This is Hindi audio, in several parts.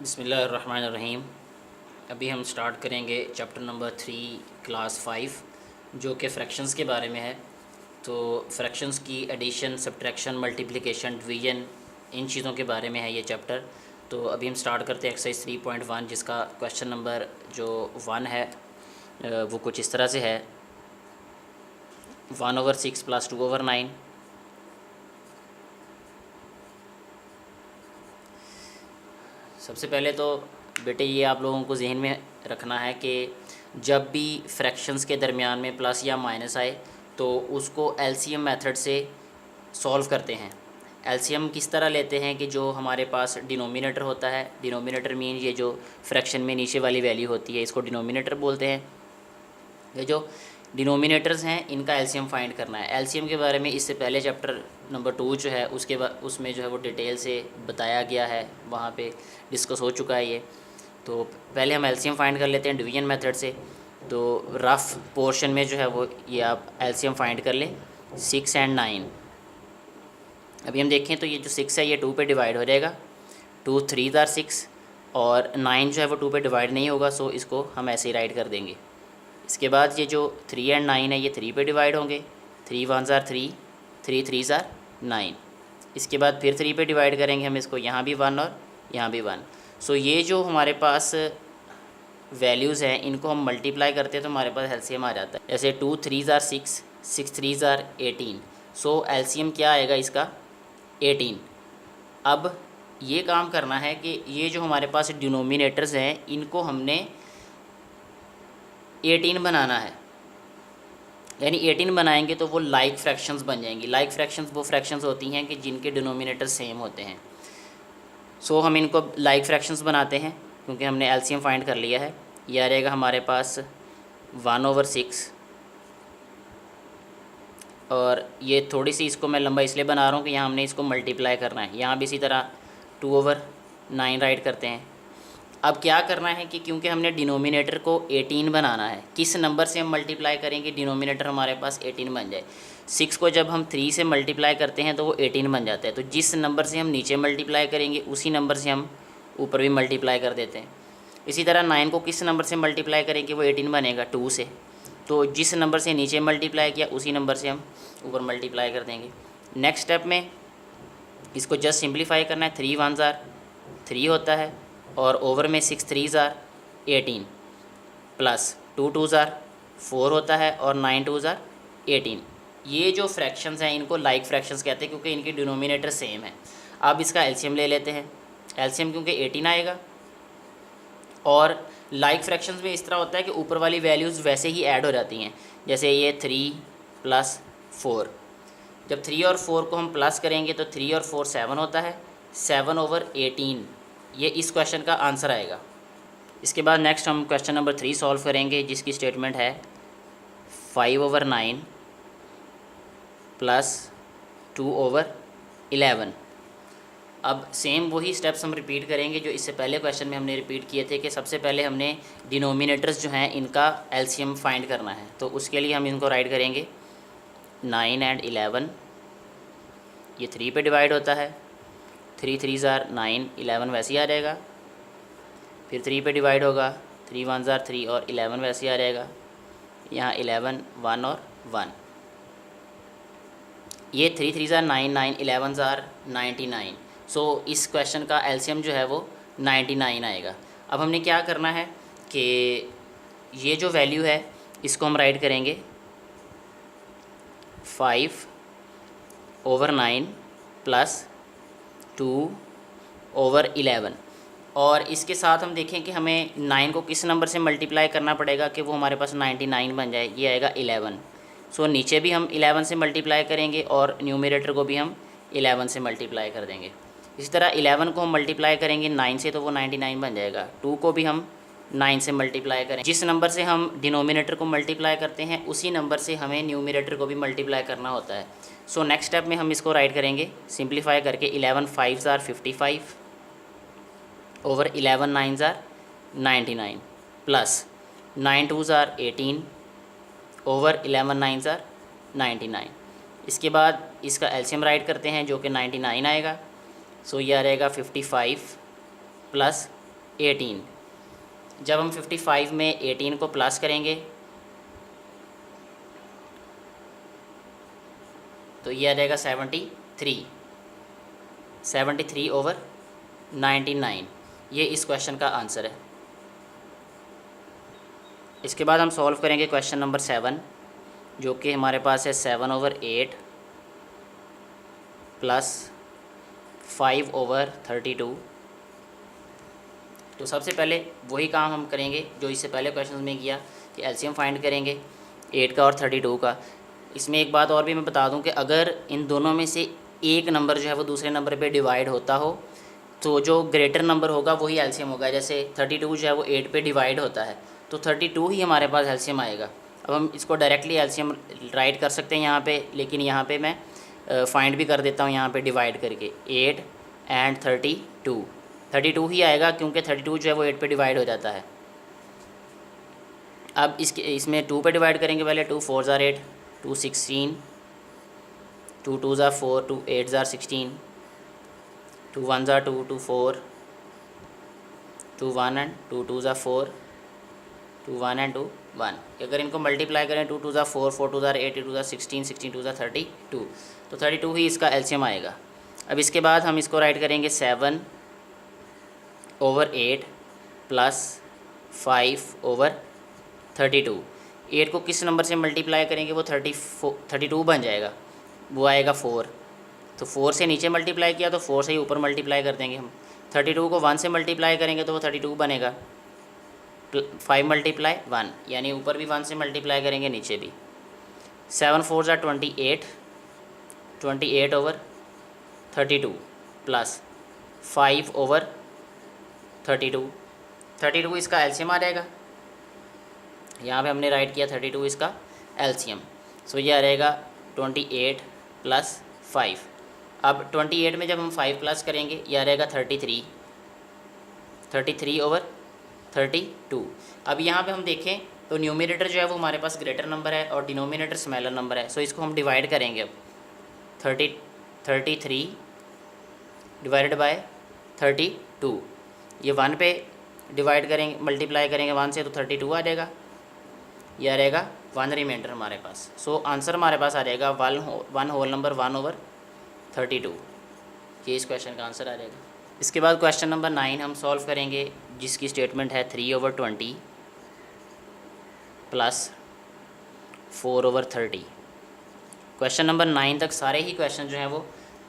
बिस्मिल्लाहिर्रहमानिर्रहीम। अभी हम स्टार्ट करेंगे चैप्टर नंबर 3 क्लास 5 जो कि फ्रैक्शंस के बारे में है। तो फ्रैक्शंस की एडिशन, सब्ट्रैक्शन, मल्टीप्लिकेशन, डिवीजन, इन चीज़ों के बारे में है ये चैप्टर। तो अभी हम स्टार्ट करते हैं एक्सरसाइज 3.1 जिसका क्वेश्चन नंबर जो 1 है वो कुछ इस तरह से है। 1/6 + 2/9। सबसे पहले तो बेटे ये आप लोगों को जहन में रखना है कि जब भी फ्रैक्शंस के दरमियान में प्लस या माइनस आए तो उसको एलसीएम मेथड से सॉल्व करते हैं। एलसीएम किस तरह लेते हैं कि जो हमारे पास डिनोमिनेटर होता है, डिनोमिनेटर मीन ये जो फ्रैक्शन में नीचे वाली वैल्यू होती है इसको डिनोमिनेटर बोलते हैं। ये जो डिनोमिनेटर्स हैं इनका एलसीएम फाइंड करना है। एलसीएम के बारे में इससे पहले चैप्टर नंबर 2 जो है उसके उसमें जो है वो डिटेल से बताया गया है, वहाँ पे डिस्कस हो चुका है ये। तो पहले हम एलसीएम फाइंड कर लेते हैं डिवीजन मेथड से। तो रफ़ पोर्शन में जो है वो ये आप एलसीएम फाइंड कर लें 6 और 9। अभी हम देखें तो ये जो 6 है ये 2 पे डिवाइड हो जाएगा, 2 3 * 6 और 9 जो है वो 2 पे डिवाइड नहीं होगा, सो इसको हम ऐसे ही राइट कर देंगे। इसके बाद ये जो 3 और 9 है ये 3 पे डिवाइड होंगे, 3 1 * 3, 3 3 * 9। इसके बाद फिर 3 पे डिवाइड करेंगे हम इसको, यहाँ भी 1 और यहाँ भी 1। सो ये जो हमारे पास वैल्यूज़ हैं इनको हम मल्टीप्लाई करते हैं तो हमारे पास एलसीएम आ जाता है। जैसे 2 3 * 6, 6 3 * 18। सो एलसीएम क्या आएगा इसका 18। अब ये काम करना है कि ये जो हमारे पास डिनोमिनेटर्स हैं इनको हमने 18 बनाना है, यानी 18 बनाएंगे तो वो लाइक फ्रैक्शंस बन जाएंगी। लाइक फ्रैक्शंस वो फ्रैक्शंस होती हैं कि जिनके डिनोमिनेटर सेम होते हैं। सो हम इनको लाइक फ्रैक्शंस बनाते हैं क्योंकि हमने एलसीएम फाइंड कर लिया है। ये आ रहेगा हमारे पास 1/6 और ये थोड़ी सी इसको मैं लंबा इसलिए बना रहा हूँ कि यहाँ हमने इसको मल्टीप्लाई करना है। यहाँ भी इसी तरह 2/9 राइट करते हैं। अब क्या करना है कि क्योंकि हमने डिनोमिनेटर को 18 बनाना है, किस नंबर से हम मल्टीप्लाई करेंगे डिनोमिनेटर हमारे पास 18 बन जाए। 6 को जब हम 3 से मल्टीप्लाई करते हैं तो वो 18 बन जाता है। तो जिस नंबर से हम नीचे मल्टीप्लाई करेंगे उसी नंबर से हम ऊपर भी मल्टीप्लाई कर देते हैं। इसी तरह 9 को किस नंबर से मल्टीप्लाई करेंगे वो 18 बनेगा 2 से। तो जिस नंबर से नीचे मल्टीप्लाई किया उसी नंबर से हम ऊपर मल्टीप्लाई कर देंगे। नेक्स्ट स्टेप में इसको जस्ट सिंप्लीफाई करना है। 3 1 * 3 होता है और ओवर में 6 3 * 18 प्लस 2 2 * 4 होता है और 9 2 * 18। ये जो फ्रैक्शंस हैं इनको लाइक फ्रैक्शंस कहते हैं क्योंकि इनके डिनोमिनेटर सेम है। अब इसका एलसीएम ले लेते हैं। एलसीएम क्योंकि 18 आएगा और लाइक फ्रैक्शंस में इस तरह होता है कि ऊपर वाली वैल्यूज़ वैसे ही ऐड हो जाती हैं। जैसे ये 3 + 4, जब 3 और 4 को हम प्लस करेंगे तो 3 और 4 7 होता है, 7/18 ये इस क्वेश्चन का आंसर आएगा। इसके बाद नेक्स्ट हम क्वेश्चन नंबर 3 सॉल्व करेंगे जिसकी स्टेटमेंट है 5/9 + 2/11। अब सेम वही स्टेप्स हम रिपीट करेंगे जो इससे पहले क्वेश्चन में हमने रिपीट किए थे कि सबसे पहले हमने डिनोमिनेटर्स जो हैं इनका एलसीएम फाइंड करना है। तो उसके लिए हम इनको राइट करेंगे 9 और 11। ये 3 पे डिवाइड होता है, 3 3 * 9, 11 वैसे ही आ जाएगा। फिर 3 पे डिवाइड होगा, 3 1 * 3 और 11 वैसे ही आ जाएगा। यहाँ 11 1 और 1। ये 3 3 * 9, 9 11 * 99। सो इस क्वेश्चन का एलसीएम जो है वो 99 आएगा। अब हमने क्या करना है कि ये जो वैल्यू है इसको हम राइट करेंगे 5/9 + 2/11 और इसके साथ हम देखें कि हमें 9 को किस नंबर से मल्टीप्लाई करना पड़ेगा कि वो हमारे पास 99 बन जाए। ये आएगा 11। सो नीचे भी हम 11 से मल्टीप्लाई करेंगे और न्यूमरेटर को भी हम 11 से मल्टीप्लाई कर देंगे। इसी तरह 11 को हम मल्टीप्लाई करेंगे 9 से तो वो 99 बन जाएगा। 2 को भी हम 9 से मल्टीप्लाई करें। जिस नंबर से हम डिनोमिनेटर को मल्टीप्लाई करते हैं उसी नंबर से हमें न्यूमरेटर को भी मल्टीप्लाई करना होता है। सो नेक्स्ट स्टेप में हम इसको राइट करेंगे सिंप्लीफाई करके 11 5 * 55 over 11 9 * 99 प्लस 9 2 * 18 over 11 9 * 99। इसके बाद इसका एलसीएम राइट करते हैं जो कि 99 आएगा। सो ये आ रहेगा 55 + 18। जब हम 55 में 18 को प्लस करेंगे तो ये आ जाएगा 73 ओवर 99। ये इस क्वेश्चन का आंसर है। इसके बाद हम सॉल्व करेंगे क्वेश्चन नंबर 7, जो कि हमारे पास है 7/8 प्लस 5/32। तो सबसे पहले वही काम हम करेंगे जो इससे पहले क्वेश्चन में किया कि एलसीएम फाइंड करेंगे 8 का और 32 का। इसमें एक बात और भी मैं बता दूं कि अगर इन दोनों में से एक नंबर जो है वो दूसरे नंबर पे डिवाइड होता हो तो जो ग्रेटर नंबर होगा वही एलसीएम होगा। जैसे 32 जो है वो 8 पे डिवाइड होता है तो 32 ही हमारे पास एलसीएम आएगा। अब हम इसको डायरेक्टली एलसीएम राइट कर सकते हैं यहाँ पे, लेकिन यहाँ पे मैं फाइंड भी कर देता हूँ यहाँ पे डिवाइड करके 8 एंड 32 ही आएगा, क्योंकि 32 जो है वो 8 पे डिवाइड हो जाता है। अब इसमें 2 पे डिवाइड करेंगे पहले। 2 4 ज़ार 8, 2 16, 2 2 ज़ार 4, 2 8 ज़ार 16, 2 1 ज़ार 2, 2 4, 2 1 एंड 2 2 ज़ार 4, 2 1 एंड 2 1। अगर इनको मल्टीप्लाई करें 2 2 ज़ार 4, 4 2 ज़ार 8, 8 2 ज़ार 16, 16 2 ज़ार 32, तो 32 ही इसका एलसीएम आएगा। अब इसके बाद हम इसको राइट करेंगे 7/8 प्लस 5/32। 8 को किस नंबर से मल्टीप्लाई करेंगे वो 32 बन जाएगा, वो आएगा 4। तो 4 से नीचे मल्टीप्लाई किया तो 4 से ही ऊपर मल्टीप्लाई कर देंगे हम। 32 को 1 से मल्टीप्लाई करेंगे तो वो 32 बनेगा। 5 × 1 यानी ऊपर भी 1 से मल्टीप्लाई करेंगे नीचे भी। 7 4 ज़ार 28, 28/32 प्लस 5/32। 32 इसका एलसीएम आ जाएगा। यहाँ पे हमने राइट किया 32 इसका एलसीएम। सो ये आ रहेगा 28 प्लस 5। अब 28 में जब हम 5 प्लस करेंगे ये आ रहेगा 33/32। अब यहाँ पे हम देखें तो न्यूमरेटर जो है वो हमारे पास ग्रेटर नंबर है और डिनोमिनेटर स्मॉलर नंबर है। सो इसको हम डिवाइड करेंगे। अब 33 डिवाइडेड बाय 32, ये 1 पे डिवाइड करेंगे, मल्टीप्लाई करेंगे 1 से तो 32 आ जाएगा। ये आ रहेगा 1 रिमाइंडर हमारे पास। सो आंसर हमारे पास आ जाएगा 1 होल नंबर 1/32। ये इस क्वेश्चन का आंसर आ जाएगा। इसके बाद क्वेश्चन नंबर 9 हम सॉल्व करेंगे, जिसकी स्टेटमेंट है 3/20 प्लस 4/30। क्वेश्चन नंबर 9 तक सारे ही क्वेश्चन जो हैं वो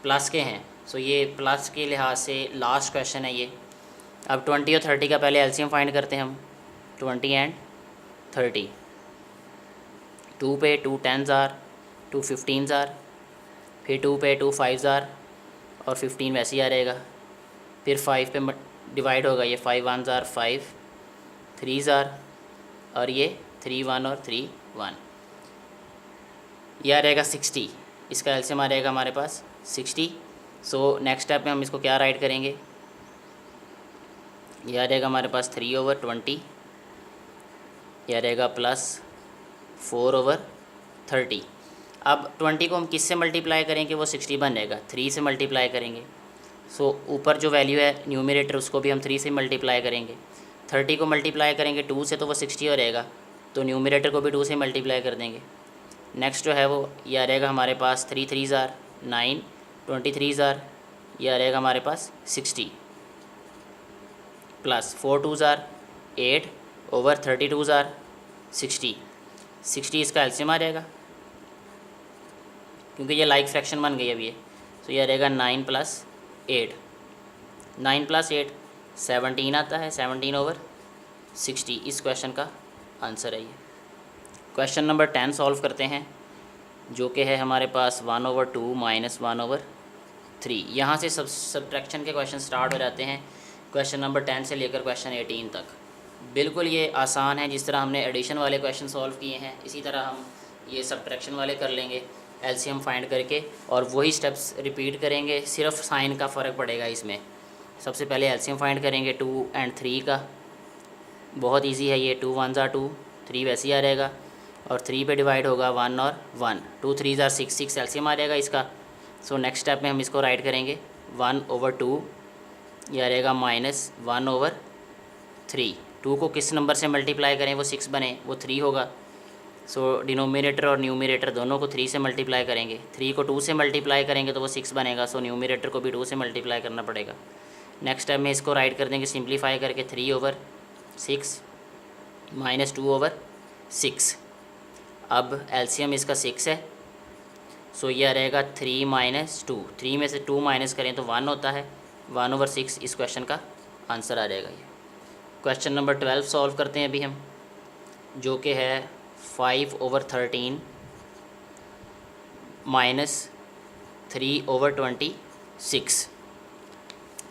प्लस के हैं। सो ये प्लस के लिहाज से लास्ट क्वेश्चन है ये। अब 20 और 30 का पहले एलसीएम फाइंड करते हैं हम। 20 एंड 30। 2 पे 2 10 ज़ार, 2 15 ज़ार, फिर 2 पे 2 5 ज़ार और 15 वैसे ही आ रहेगा। फिर 5 पे डिवाइड होगा, ये 5 1 ज़ार 5, 3 ज़ार और ये 3 1 और 3 1। यह आ रहेगा 60। इसका एलसीएम आ रहेगा हमारे पास 60। सो नेक्स्ट स्टेप में हम इसको क्या राइट करेंगे, यह आ रहेगा हमारे पास 3/20। यह रहेगा प्लस 4/30। अब 20 को हम किस से मल्टीप्लाई करेंगे वो 60 बन जाएगा। 3 से मल्टीप्लाई करेंगे। सो ऊपर जो वैल्यू है न्यूमरेटर उसको भी हम 3 से मल्टीप्लाई करेंगे। 30 को मल्टीप्लाई करेंगे 2 से तो वो 60 हो रहेगा, तो न्यूमरेटर को भी 2 से मल्टीप्लाई कर देंगे। नेक्स्ट जो है वो ये आ रहेगा हमारे पास 3 3 ज़ार 9, 23 ज़ार, ये आ रहेगा हमारे पास 60 प्लस 4 2 ज़ार 8/32 ज़ार 60। इसका एलसीएम आ जाएगा क्योंकि ये लाइक फ्रैक्शन बन गई अभी ये। तो ये आ रहेगा 9 + 8, 9 + 8 17 आता है, 17/60 इस क्वेश्चन का आंसर है ये। क्वेश्चन नंबर 10 सॉल्व करते हैं, जो कि है हमारे पास 1/2 - 1/3। यहाँ से सब्ट्रैक्शन के क्वेश्चन स्टार्ट हो जाते हैं क्वेश्चन नंबर 10 से लेकर क्वेश्चन 18 तक। बिल्कुल ये आसान है, जिस तरह हमने एडिशन वाले क्वेश्चन सॉल्व किए हैं इसी तरह हम ये सब्ट्रैक्शन वाले कर लेंगे एलसीएम फाइंड करके, और वही स्टेप्स रिपीट करेंगे, सिर्फ साइन का फ़र्क पड़ेगा इसमें। सबसे पहले एलसीएम फाइंड करेंगे 2 और 3 का। बहुत इजी है ये, 2 1 ज़ार 2, 3 वैसे ही आ रहेगा और 3 पे डिवाइड होगा 1 और 1, 2 3 ज़ार 6, 6 एलसीएम आ जाएगा इसका। सो नेक्स्ट स्टेप में हम इसको राइट करेंगे 1/2, यह रहेगा -1/3। 3। 2 को किस नंबर से मल्टीप्लाई करें वो 6 बने, वो 3 होगा। सो डिनोमिनेटर और न्यूमिनेटर दोनों को 3 से मल्टीप्लाई करेंगे। 3 को 2 से मल्टीप्लाई करेंगे तो वो 6 बनेगा। सो न्यूमिनेटर को भी 2 से मल्टीप्लाई करना पड़ेगा। नेक्स्ट टाइम में इसको राइट कर देंगे सिंप्लीफाई करके 3/6 माइनस 2/6। अब एलसीएम इसका 6 है। सो यह रहेगा 3 - 2। 3 में से 2 माइनस करें तो 1 होता है। 1/6 इस क्वेश्चन का आंसर आ जाएगा। ये क्वेश्चन नंबर 12 सॉल्व करते हैं अभी हम, जो कि है 5/13 माइनस 3/26।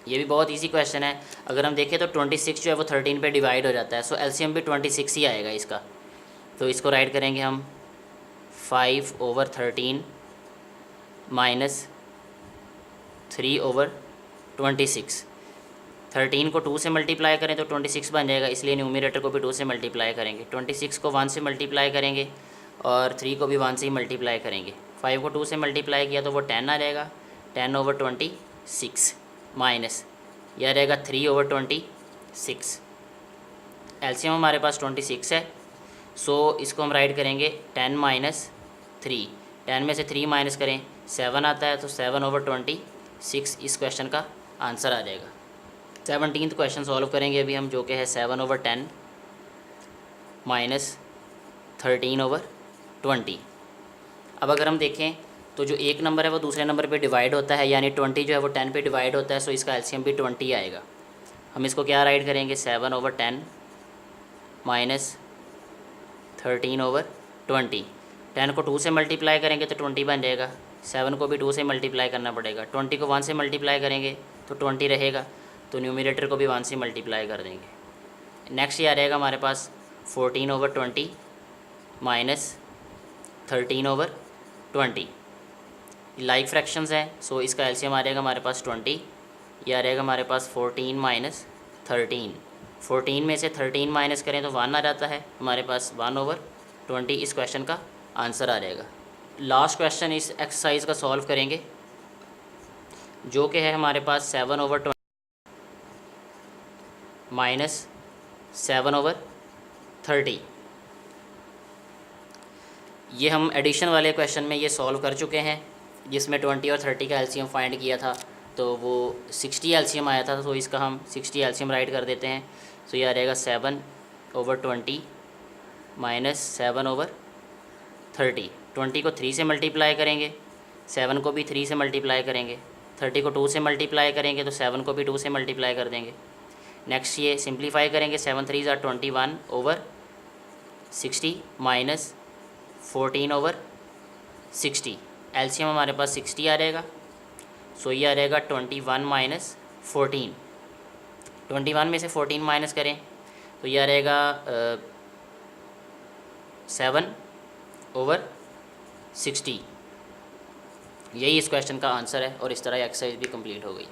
ये भी बहुत इजी क्वेश्चन है। अगर हम देखें तो 26 जो है वो 13 पे डिवाइड हो जाता है। सो एलसीएम भी 26 ही आएगा इसका। तो इसको राइट करेंगे हम 5/13 माइनस 3/26। 13 को 2 से मल्टीप्लाई करें तो 26 बन जाएगा, इसलिए न्यूमिनेटर को भी 2 से मल्टीप्लाई करेंगे। 26 को 1 से मल्टीप्लाई करेंगे और 3 को भी 1 से ही मल्टीप्लाई करेंगे। 5 को 2 से मल्टीप्लाई किया तो वो 10 आ जाएगा। 10/26 माइनस यह रहेगा 3/26। एलसीएम हमारे पास 26 है। सो इसको हम राइट करेंगे 10 - 3। 10 में से 3 माइनस करें 7 आता है, तो 7/26 इस क्वेश्चन का आंसर आ जाएगा। 17th क्वेश्चन सॉल्व करेंगे अभी हम, जो कि है 7/10 माइनस 13/20। अब अगर हम देखें तो जो एक नंबर है वो दूसरे नंबर पे डिवाइड होता है, यानी 20 जो है वो 10 पे डिवाइड होता है। सो इसका एलसीएम भी 20 आएगा। हम इसको क्या राइट करेंगे 7/10 माइनस 13/20। 10 को 2 से मल्टीप्लाई करेंगे तो 20 बन जाएगा। 7 को भी 2 से मल्टीप्लाई करना पड़ेगा। 20 को 1 से मल्टीप्लाई करेंगे तो 20 रहेगा, तो न्यूमिनेटर को भी 1 से मल्टीप्लाई कर देंगे। नेक्स्ट ये आ रहेगा हमारे पास 14/20 माइनस 13/20। लाइक फ्रैक्शंस हैं, सो इसका एलसीएम आ जाएगा हमारे पास 20। यह आ रहेगा हमारे पास 14 माइनस 13। 14 में से 13 माइनस करें तो 1 आ जाता है हमारे पास। 1/20 इस क्वेश्चन का आंसर आ जाएगा। लास्ट क्वेश्चन इस एक्सरसाइज का सॉल्व करेंगे, जो कि है हमारे पास 7/20 माइनस 7/30। ये हम एडिशन वाले क्वेश्चन में ये सॉल्व कर चुके हैं, जिसमें 20 और 30 का एलसीएम फाइंड किया था, तो वो 60 एलसीएम आया था। तो इसका हम 60 एलसीएम राइट कर देते हैं। तो यह आ रहेगा 7/20 माइनस 7/30। 20 को 3 से मल्टीप्लाई करेंगे, 7 को भी 3 से मल्टीप्लाई करेंगे। 30 को 2 से मल्टीप्लाई करेंगे तो 7 को भी 2 से मल्टीप्लाई कर देंगे। नेक्स्ट ये सिंप्लीफाई करेंगे, 7 3 ज़ा 21/60 माइनस 14/60। एलसीएम हमारे पास 60 आ रहेगा। सो ये आ रहेगा 21 माइनस 14। 21 में से 14 माइनस करें तो यह रहेगा 7/60। यही इस क्वेश्चन का आंसर है और इस तरह एक्सरसाइज भी कंप्लीट हो गई।